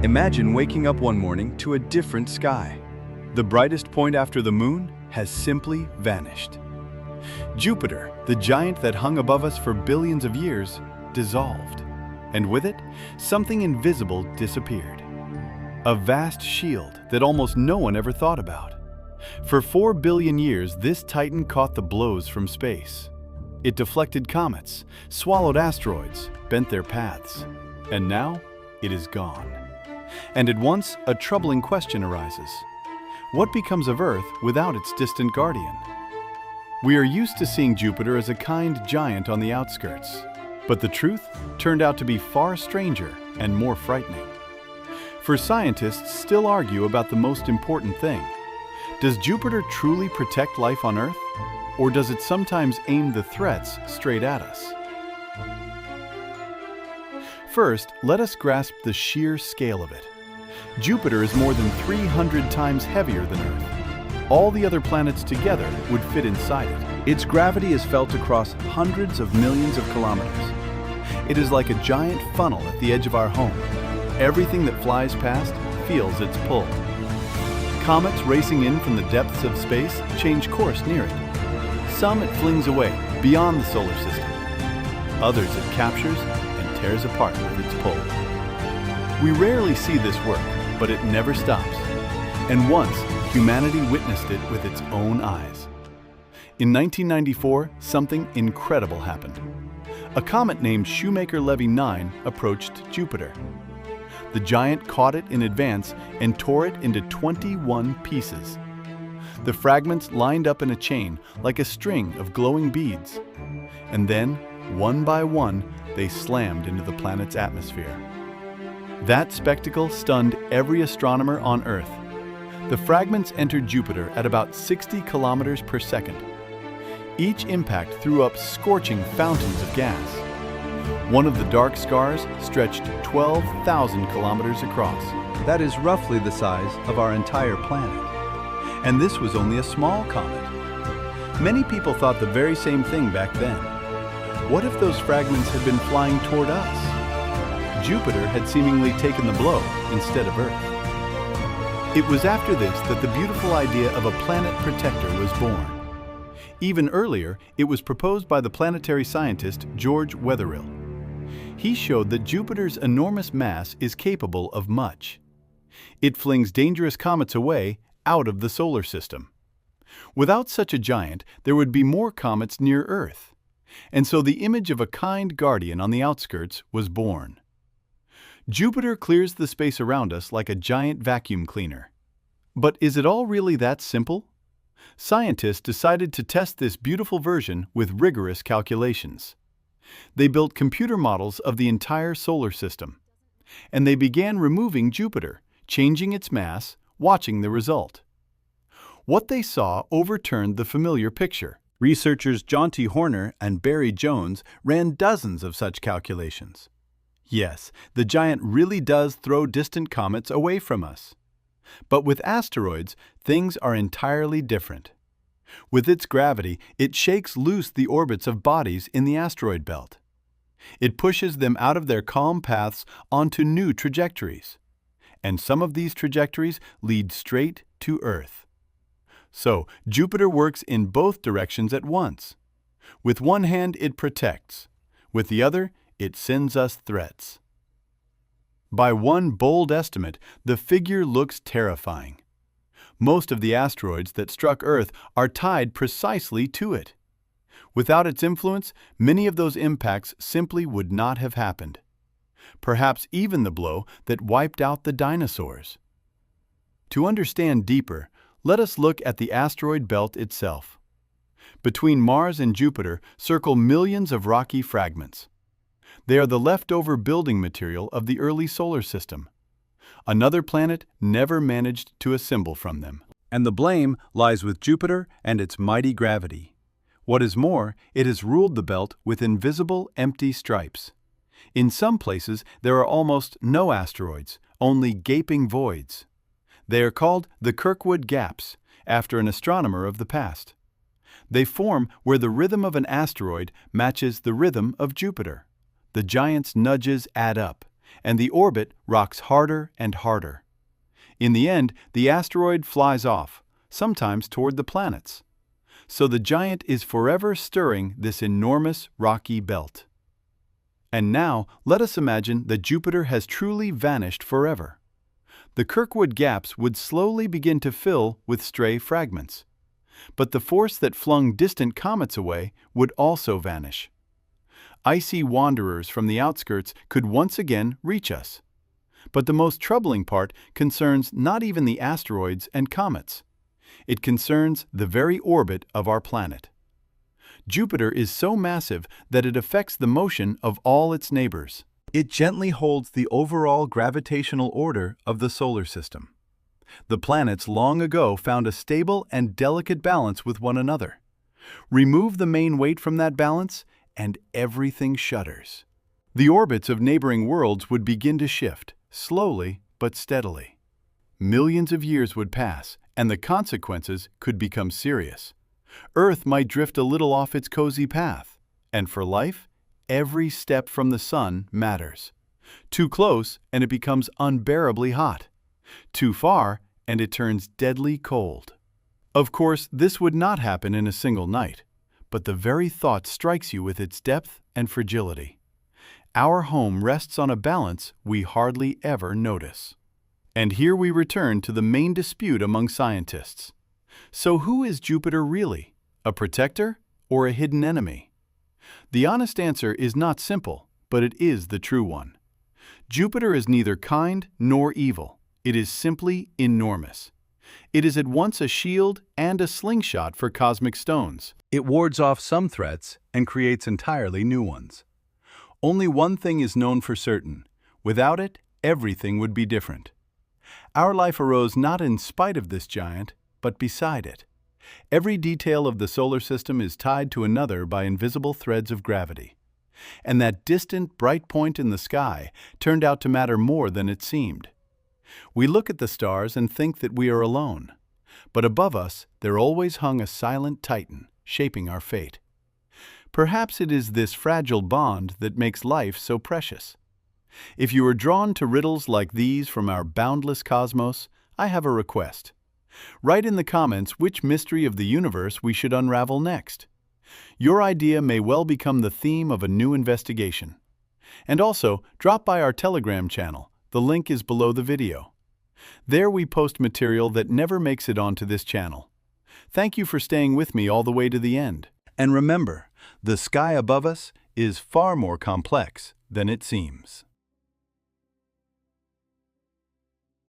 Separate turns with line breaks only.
Imagine waking up one morning to a different sky. The brightest point after the moon has simply vanished. Jupiter, the giant that hung above us for billions of years, dissolved. And with it, something invisible disappeared. A vast shield that almost no one ever thought about. For 4 billion years, this titan caught the blows from space. It deflected comets, swallowed asteroids, bent their paths. And now, it is gone. And at once, a troubling question arises. What becomes of Earth without its distant guardian? We are used to seeing Jupiter as a kind giant on the outskirts. But the truth turned out to be far stranger and more frightening. For scientists still argue about the most important thing. Does Jupiter truly protect life on Earth? Or does it sometimes aim the threats straight at us? First, let us grasp the sheer scale of it. Jupiter is more than 300 times heavier than Earth. All the other planets together would fit inside it. Its gravity is felt across hundreds of millions of kilometers. It is like a giant funnel at the edge of our home. Everything that flies past feels its pull. Comets racing in from the depths of space change course near it. Some it flings away, beyond the solar system. Others it captures and tears apart with its pull. We rarely see this work, but it never stops. And once, humanity witnessed it with its own eyes. In 1994, something incredible happened. A comet named Shoemaker-Levy 9 approached Jupiter. The giant caught it in advance and tore it into 21 pieces. The fragments lined up in a chain like a string of glowing beads. And then, one by one, they slammed into the planet's atmosphere. That spectacle stunned every astronomer on Earth. The fragments entered Jupiter at about 60 kilometers per second. Each impact threw up scorching fountains of gas. One of the dark scars stretched 12,000 kilometers across. That is roughly the size of our entire planet. And this was only a small comet. Many people thought the very same thing back then. What if those fragments had been flying toward us? Jupiter had seemingly taken the blow instead of Earth. It was after this that the beautiful idea of a planet protector was born. Even earlier, it was proposed by the planetary scientist George Wetherill. He showed that Jupiter's enormous mass is capable of much. It flings dangerous comets away out of the solar system. Without such a giant, there would be more comets near Earth. And so the image of a kind guardian on the outskirts was born. Jupiter clears the space around us like a giant vacuum cleaner. But is it all really that simple? Scientists decided to test this beautiful version with rigorous calculations. They built computer models of the entire solar system. And they began removing Jupiter, changing its mass, watching the result. What they saw overturned the familiar picture. Researchers John T. Horner and Barry Jones ran dozens of such calculations. Yes, the giant really does throw distant comets away from us. But with asteroids, things are entirely different. With its gravity, it shakes loose the orbits of bodies in the asteroid belt. It pushes them out of their calm paths onto new trajectories. And some of these trajectories lead straight to Earth. So, Jupiter works in both directions at once. With one hand, it protects. With the other, it sends us threats. By one bold estimate, the figure looks terrifying. Most of the asteroids that struck Earth are tied precisely to it. Without its influence, many of those impacts simply would not have happened. Perhaps even the blow that wiped out the dinosaurs. To understand deeper, let us look at the asteroid belt itself. Between Mars and Jupiter circle millions of rocky fragments. They are the leftover building material of the early solar system. Another planet never managed to assemble from them. And the blame lies with Jupiter and its mighty gravity. What is more, it has ruled the belt with invisible, empty stripes. In some places, there are almost no asteroids, only gaping voids. They are called the Kirkwood Gaps, after an astronomer of the past. They form where the rhythm of an asteroid matches the rhythm of Jupiter. The giant's nudges add up, and the orbit rocks harder and harder. In the end, the asteroid flies off, sometimes toward the planets. So the giant is forever stirring this enormous rocky belt. And now, let us imagine that Jupiter has truly vanished forever. The Kirkwood gaps would slowly begin to fill with stray fragments. But the force that flung distant comets away would also vanish. Icy wanderers from the outskirts could once again reach us. But the most troubling part concerns not even the asteroids and comets. It concerns the very orbit of our planet. Jupiter is so massive that it affects the motion of all its neighbors. It gently holds the overall gravitational order of the solar system. The planets long ago found a stable and delicate balance with one another. Remove the main weight from that balance, and everything shudders. The orbits of neighboring worlds would begin to shift, slowly but steadily. Millions of years would pass, and the consequences could become serious. Earth might drift a little off its cozy path, and for life, every step from the sun matters. Too close, and it becomes unbearably hot. Too far, and it turns deadly cold. Of course, this would not happen in a single night, but the very thought strikes you with its depth and fragility. Our home rests on a balance we hardly ever notice. And here we return to the main dispute among scientists. So who is Jupiter really? A protector or a hidden enemy? The honest answer is not simple, but it is the true one. Jupiter is neither kind nor evil. It is simply enormous. It is at once a shield and a slingshot for cosmic stones. It wards off some threats and creates entirely new ones. Only one thing is known for certain. Without it, everything would be different. Our life arose not in spite of this giant, but beside it. Every detail of the solar system is tied to another by invisible threads of gravity. And that distant, bright point in the sky turned out to matter more than it seemed. We look at the stars and think that we are alone. But above us, there always hung a silent titan, shaping our fate. Perhaps it is this fragile bond that makes life so precious. If you are drawn to riddles like these from our boundless cosmos, I have a request. Write in the comments which mystery of the universe we should unravel next. Your idea may well become the theme of a new investigation. And also, drop by our Telegram channel. The link is below the video. There we post material that never makes it onto this channel. Thank you for staying with me all the way to the end. And remember, the sky above us is far more complex than it seems.